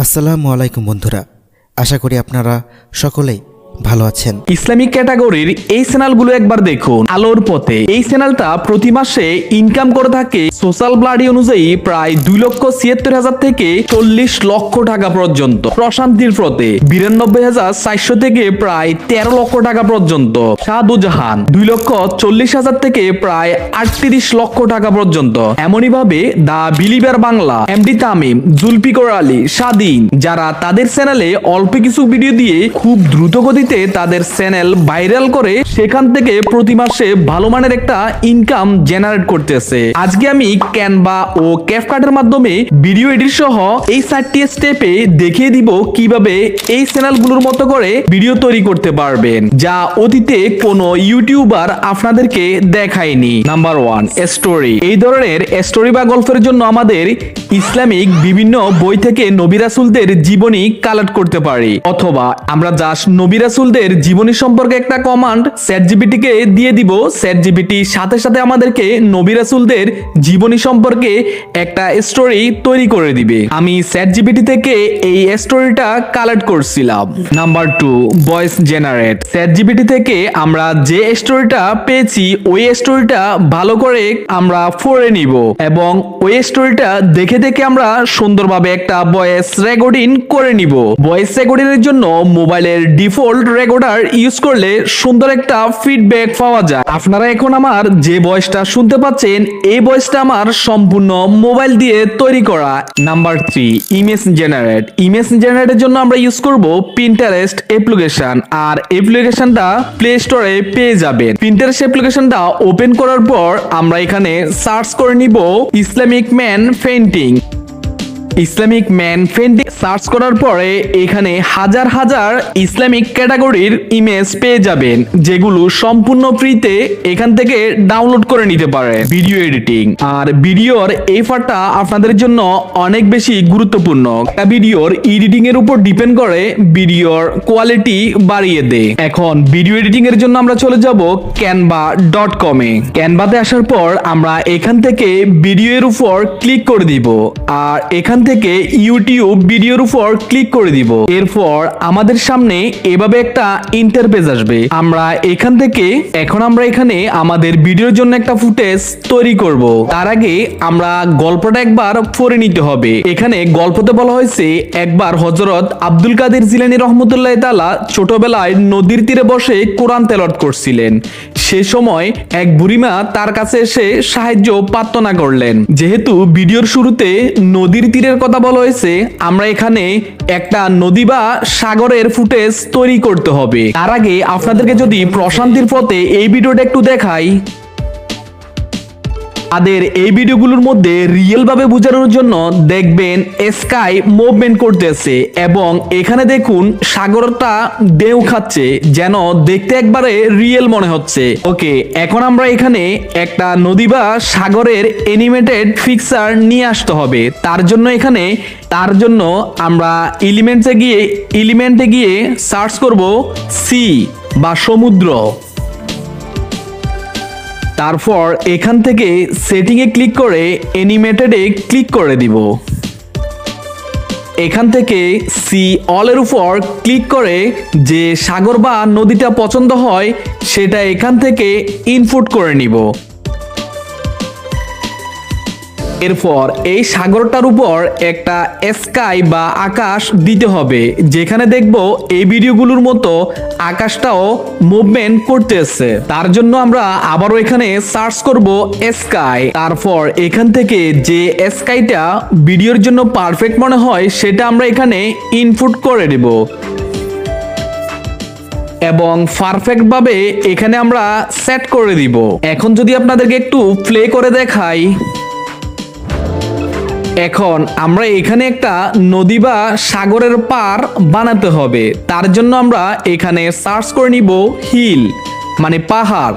আসসালামু আলাইকুম বন্ধুরা, আশা করি আপনারা সকলেই ভালো আছেন। ইসলামিক ক্যাটাগরির এই চ্যানেলগুলো একবার দেখুন। আলোর পথে এই চ্যানেলটা প্রতি মাসে ইনকাম করে থাকে সোশ্যাল ব্লাডি অনুযায়ী প্রায় 2,76,000 থেকে 40 লক্ষ টাকা পর্যন্ত। প্রশান্তির পথে 92,400 থেকে প্রায় 13 লক্ষ টাকা পর্যন্ত। শাহদুজাহান 2,40,000 থেকে প্রায় 38 লক্ষ টাকা পর্যন্ত। এমনই ভাবে দা বিলিভার বাংলা, এমডি তামিম, জুলফিকার আলী, স্বাধীন, যারা তাদের চ্যানেলে অল্প কিছু ভিডিও দিয়ে খুব দ্রুত গতিতে তাদের চ্যানেল ভাইরাল করে সেখান থেকে প্রতি মাসে ভালো মানের একটা ইনকাম জেনারেট করতেছে। আজকে আমি ক্যানভা ও ক্যাপকাটের মাধ্যমে ভিডিও এডিট সহ এই 4টি স্টেপে দেখিয়ে দিব কিভাবে এই চ্যানেলগুলোর মতো করে ভিডিও তৈরি করতে পারবেন, যা অতীতে কোনো ইউটিউবার আপনাদেরকে দেখায়নি। Number 1, story. এই ধরনের স্টোরি বা গল্পের জন্য আমাদের ইসলামিক বিভিন্ন বই থেকে নবী রাসূলদের জীবনী কালেক্ট করতে পারি, অথবা আমরা জাস্ট নবী রাসূলদের জীবনী সম্পর্কে একটা কমান্ড চ্যাটজিপিটি কে দিয়ে দিব। চ্যাটজিপিটি সাথে সাথে আমাদেরকে নবী রাসূলদের জীবনী সম্পর্কে একটা স্টোরি তৈরি করে দিবে। আমি চ্যাটজিপিটি থেকে এই স্টোরিটা কালেক্ট করছিলাম। Number 2, voice generate. চ্যাটজিপিটি থেকে আমরা যে স্টোরিটা পেয়েছি ওই স্টোরিটা ভালো করে আমরা পড়ে নিব এবং ওই স্টোরিটা দেখে দেখে আমরা সুন্দরভাবে একটা ভয়েস রেকর্ডিং করে নিব। ভয়েস রেকর্ডিং এর জন্য মোবাইলের ডিফল্ট রেকর্ডার ইউজ করলে সুন্দর একটা ফিডব্যাক পাওয়া যায়। আপনারা এখন আমার যে ভয়েসটা শুনতে পাচ্ছেন এই ভয়েসটা আমার সম্পূর্ণ মোবাইল দিয়ে তৈরি করা। Number 3, image generate. ইমেজ জেনারেটের জন্য আমরা ইউজ করব পিন্টারেস্ট অ্যাপ্লিকেশন, আর অ্যাপ্লিকেশনটা প্লে স্টোরে পেয়ে যাবেন। পিন্টারেস্ট অ্যাপ্লিকেশনটা ওপেন করার পর আমরা এখানে সার্চ করে নিব Islamic man painting. Islamic man painting search করার পরে এখানে হাজার হাজার ইসলামিক ক্যাটাগরির ইমেজ পেয়ে যাবেন, যেগুলো সম্পূর্ণ ফ্রিতে এখান থেকে ডাউনলোড করে নিতে পারে। ভিডিও এডিটিং, আর ভিডিওর এই পার্টটা আপনাদের জন্য অনেক বেশি গুরুত্বপূর্ণ। একটা ভিডিওর এডিটিং এর উপর ডিপেন্ড করে ভিডিওর কোয়ালিটি বাড়িয়ে দেয়। এখন ভিডিও এডিটিং এর জন্য আমরা চলে যাব canva.com এ। ক্যানভাতে আসার পর আমরা এখান থেকে ভিডিও এর উপর ক্লিক করে দিব, আর এখান থেকে ইউটিউব ভিডিওর উপর ক্লিক করে দিব। এরপর আমাদের সামনে এভাবে একটা ইন্টারফেস আসবে। আমরা এখান থেকে এখন আমরা এখানে আমাদের ভিডিওর জন্য একটা ফুটেজ তৈরি করব। তার আগে আমরা গল্পটা একবার পড়ে নিতে হবে। এখানে গল্পতে বলা হয়েছে, একবার হযরত আব্দুল কাদের জিলানী রহমতুল্লাহ তাআলা ছোটবেলায় নদীর তীরে বসে কোরআন তেলাওয়াত করছিলেন। সে সময় এক বুড়িমা তার কাছে এসে সাহায্য প্রার্থনা করলেন। যেহেতু ভিডিওর শুরুতে নদীর তীরের কথা বলা হয়েছে, আমরা এখানে একটা নদী বা সাগরের ফুটেজ তৈরি করতে হবে। তার আগে আপনাদেরকে যদি প্রশান্তির পথে এই ভিডিওটা একটু দেখাই, তাদের এই ভিডিওগুলোর মধ্যে রিয়েল ভাবে বোঝানোর জন্য দেখবেন স্কাই মুভমেন্ট করতেছে এবং এখানে দেখুন সাগরটা ঢেউ খাচ্ছে, যেন দেখতে একবারে রিয়েল মনে হচ্ছে। ওকে, এখন আমরা এখানে একটা নদী বা সাগরের অ্যানিমেটেড পিকচার নিয়ে আসতে হবে। তার জন্য আমরা এলিমেন্টে গিয়ে সার্চ করব সি বা সমুদ্র। তারপর এখান থেকে সেটিং এ ক্লিক করে অ্যানিমেটেডে ক্লিক করে দিব। এখান থেকে সি অল এর উপর ক্লিক করে যে সাগর বা নদীটা পছন্দ হয় সেটা এখান থেকে ইনপুট করে নিব। এরপর এই সাগরটার উপর একটা স্কাই বা আকাশ দিতে হবে, যেখানে দেখব এই ভিডিওগুলোর মতো আকাশটাও মুভমেন্ট করতেছে। তার জন্য আমরা আবারও এখানে সার্চ করব স্কাই। তারপর এখান থেকে যে স্কাইটা ভিডিওর জন্য পারফেক্ট মনে হয় সেটা আমরা এখানে ইনপুট করে দেব এবং পারফেক্ট ভাবে এখানে আমরা সেট করে দিব। এখন যদি আপনাদেরকে একটু প্লে করে দেখাই, এখন আমরা এখানে একটা নদী বা সাগরের পার বানাতে হবে। তার জন্য আমরা এখানে সার্চ করে নিব হিল, মানে পাহাড়।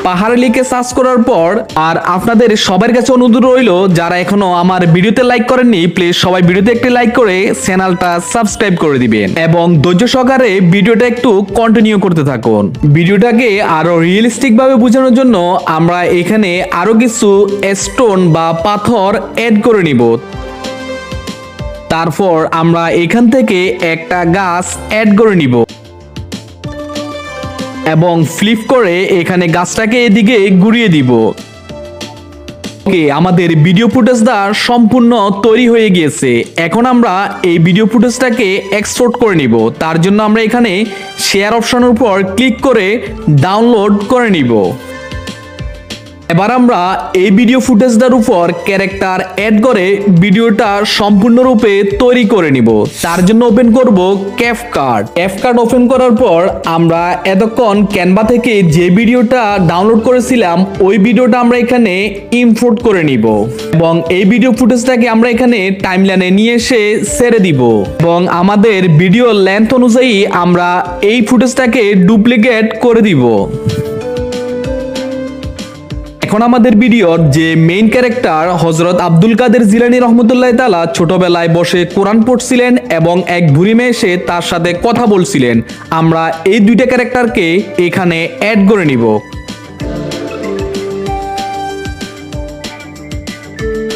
পাহাড়ে লিখে সার্চ করার পর, আর আপনাদের সবার কাছে অনুরোধ রইল, যারা এখনো আমার ভিডিওতে লাইক করেননি প্লিজ সবাই ভিডিওতে একটি লাইক করে চ্যানেলটা সাবস্ক্রাইব করে দিবেন এবং ধৈর্য সহকারে ভিডিওটা একটু কন্টিনিউ করতে থাকুন। ভিডিওটাকে আরো রিয়েলিস্টিক ভাবে বোঝানোর জন্য আমরা এখানে আরো কিছু স্টোন বা পাথর অ্যাড করে নিব। তারপর আমরা এখান থেকে একটা গাছ অ্যাড করে নিব এবং ফ্লিপ করে এখানে গাছটাকে এদিকে ঘুরিয়ে দিব। ওকে, আমাদের ভিডিও ফুটেজটা সম্পূর্ণ তৈরি হয়ে গিয়েছে। এখন আমরা এই ভিডিও ফুটেজটাকে এক্সপোর্ট করে নিব। তার জন্য আমরা এখানে শেয়ার অপশনের উপর ক্লিক করে ডাউনলোড করে নিব। এবার আমরা এই ভিডিও ফুটেজটার উপর ক্যারেক্টার অ্যাড করে ভিডিওটা সম্পূর্ণরূপে তৈরি করে নিব। তার জন্য ওপেন করব ক্যাপকাট। ক্যাপকাট ওপেন করার পর আমরা এতক্ষণ ক্যানভা থেকে যে ভিডিওটা ডাউনলোড করেছিলাম ওই ভিডিওটা আমরা এখানে ইম্পোর্ট করে নিব এবং এই ভিডিও ফুটেজটাকে আমরা এখানে টাইমলাইনে নিয়ে এসে ছেড়ে দিব এবং আমাদের ভিডিও লেন্থ অনুযায়ী আমরা এই ফুটেজটাকে ডুপ্লিকেট করে দিব। এখন আমাদের ভিডিওর যে মেইন ক্যারেক্টার হযরত আব্দুল কাদের জিলানী রহমতুল্লাহ তাআলা ছোটবেলায় বসে কোরআন পড়ছিলেন এবং এক বুড়ি মেয়ে এসে তার সাথে কথা বলছিলেন, আমরা এই দুইটা ক্যারেক্টারকে এখানে অ্যাড করে নিব।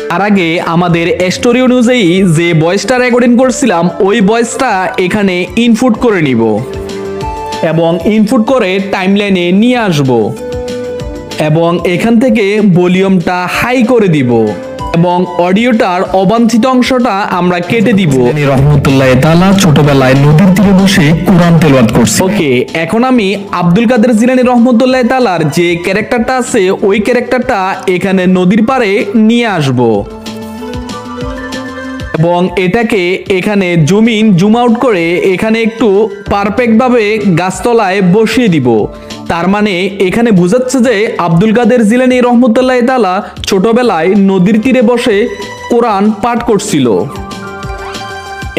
তার আগে আমাদের স্টোরি অনুযায়ী যে ভয়েসটা রেকর্ডিং করছিলাম ওই ভয়েসটা এখানে ইনপুট করে নিব এবং ইনপুট করে টাইমলাইনে নিয়ে আসব এবং এখান থেকে ভলিউমটা হাই করে দিব এবং অডিওটার অবাঞ্ছিত অংশটা আমরা কেটে দিব। রহমতুল্লাহ তাআলা ছোটবেলায় নদীর তীরে বসে কোরআন তেলাওয়াত করছে। ওকে, এখন আমি আব্দুল কাদের জিলানী রহমতুল্লাহ তাআলার যে ক্যারেক্টারটা আছে ওই ক্যারেক্টারটা এখানে নদীর পাড়ে নিয়ে আসব এবং এটাকে এখানে জুম আউট করে এখানে একটু পারফেক্ট ভাবে গাছতলায় বসিয়ে দিব। তার মানে এখানে বোঝাচ্ছে যে আব্দুল কাদের জিলানী রহমতুল্লাহ তাআলা ছোটবেলায় নদীর তীরে বসে কোরআন পাঠ করছিল।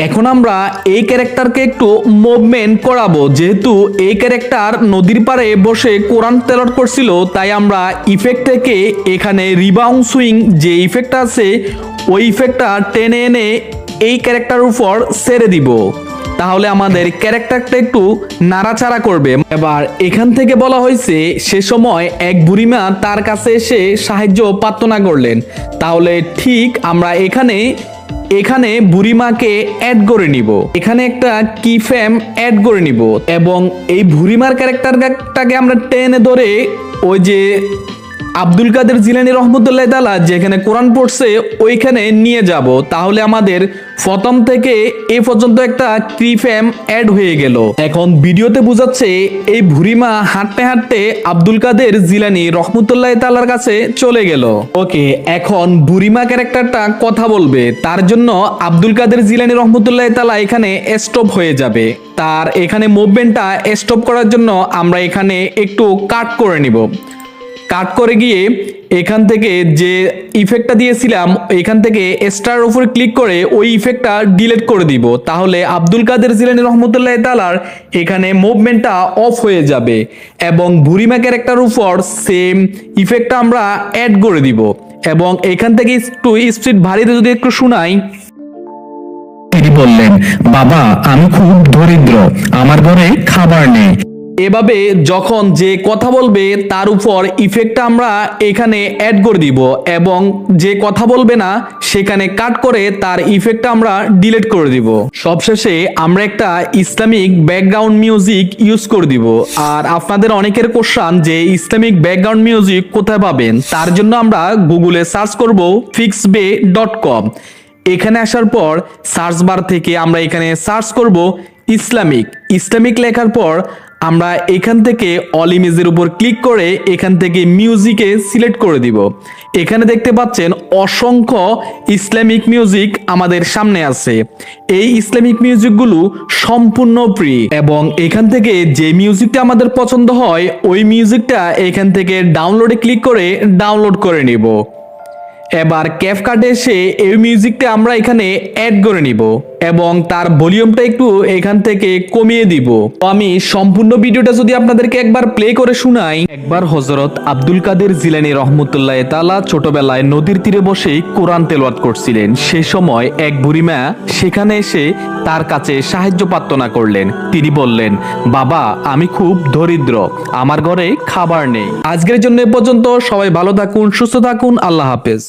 এখন আমরা এই ক্যারেক্টারকে একটু মুভমেন্ট করাবো, যেহেতু এই ক্যারেক্টার নদীর পাড়ে বসে কোরআন তেলাওয়াত করছিল তাই আমরা ইফেক্ট থেকে এখানে রিবাউন্ড সুইং যে ইফেক্টটা আছে ওই ইফেক্টটা টেনে এনে এই ক্যারেক্টারের উপর ছেড়ে দিব, তাহলে আমাদের ক্যারেক্টারটা একটু নাড়াচাড়া করবে। এবার এখান থেকে বলা হয়েছে সে সময় এক বুড়িমা তার কাছে এসে সাহায্য প্রার্থনা করলেন, তাহলে ঠিক আমরা এখানে বুড়িমাকে অ্যাড করে নিব, এখানে একটা কি ফ্রেম অ্যাড করে নিব এবং এই বুড়িমার ক্যারেক্টারটাকে আমরা টেনে ধরে ওই যে আব্দুল কাদের জিলানী রহমতুল্লাহ তাআলা যেখানে কোরআন পড়ছে ওইখানে নিয়ে যাব, তাহলে আমাদের প্রথম থেকে এই পর্যন্ত একটা কি ফ্রেম অ্যাড হয়ে গেল। এখন ভিডিওতে বোঝাচ্ছে এই বুড়িমা হাঁটতে হাঁটতে আব্দুল কাদের জিলানী রহমতুল্লাহ তাআলার কাছে চলে গেল। ওকে, এখন বুড়িমা ক্যারেক্টারটা কথা বলবে, তার জন্য আব্দুল কাদের জিলানী রহমতুল্লাহ তাআলা এখানে স্টপ হয়ে যাবে। তার এখানে মুভমেন্টটা স্টপ করার জন্য আমরা এখানে একটু কাট করে নিব। কাট করে গিয়ে এখান থেকে যে ইফেক্টটা দিয়েছিলাম এখান থেকে স্টার উপর ক্লিক করে ওই ইফেক্টটা ডিলিট করে দিব, তাহলে আব্দুল কাদের জিলানী রহমতুল্লাহ তাআলার এখানে মুভমেন্টটা অফ হয়ে যাবে এবং বুড়িমা ক্যারেক্টার উপর সেম ইফেক্টটা আমরা অ্যাড করে দিব এবং এখান থেকে একটু স্পিড ভারীতে যদি একটু শোনাই। তিনি বললেন, বাবা আমি খুব দরিদ্র, আমার ঘরে খাবার নেই। এভাবে যখন যে কথা বলবে তার উপর ইফেক্টটা আমরা এখানে অ্যাড করে দিব এবং যে কথা বলবে না সেখানে কাট করে তার ইফেক্টটা আমরা ডিলিট করে দিব। সবশেষে আমরা একটা ইসলামিক ব্যাকগ্রাউন্ড মিউজিক ইউজ করে দিব। আর আপনাদের অনেকের কোশ্চেন যে ইসলামিক ব্যাকগ্রাউন্ড মিউজিক কোথায় পাবেন, তার জন্য আমরা গুগলে সার্চ করব fixbay.com। এখানে আসার পর সার্চ বার থেকে আমরা এখানে সার্চ করব ইসলামিক লেখার পর আমরা এখান থেকে অল ইমেজের উপর ক্লিক করে এখান থেকে মিউজিকে সিলেক্ট করে দিব। এখানে দেখতে পাচ্ছেন অসংখ্য ইসলামিক মিউজিক আমাদের সামনে আছে। এই ইসলামিক মিউজিকগুলো সম্পূর্ণ ফ্রি এবং এখান থেকে যে মিউজিকটা আমাদের পছন্দ হয় ওই মিউজিকটা এখান থেকে ডাউনলোডে ক্লিক করে ডাউনলোড করে নিব। এবার ক্যাপকাটে এসে এই মিউজিকটা আমরা এখানে অ্যাড করে নিব এবং তার ভলিউমটা একটু এখান থেকে কমিয়ে দিব। তো আমি সম্পূর্ণ ভিডিওটা যদি আপনাদেরকে একবার প্লে করে শোনাই। একবার হযরত আব্দুল কাদের জিলানী রহমতুল্লাহ তাআলা ছোটবেলায় নদীর তীরে বসে কোরআন তেলাওয়াত করছিলেন। সে সময় এক বুড়িমা সেখানে এসে তার কাছে সাহায্য প্রার্থনা করলেন। তিনি বললেন, বাবা আমি খুব দরিদ্র, আমার ঘরে খাবার নেই। আজকের জন্য এ পর্যন্ত। সবাই ভালো থাকুন, সুস্থ থাকুন, আল্লাহ হাফেজ।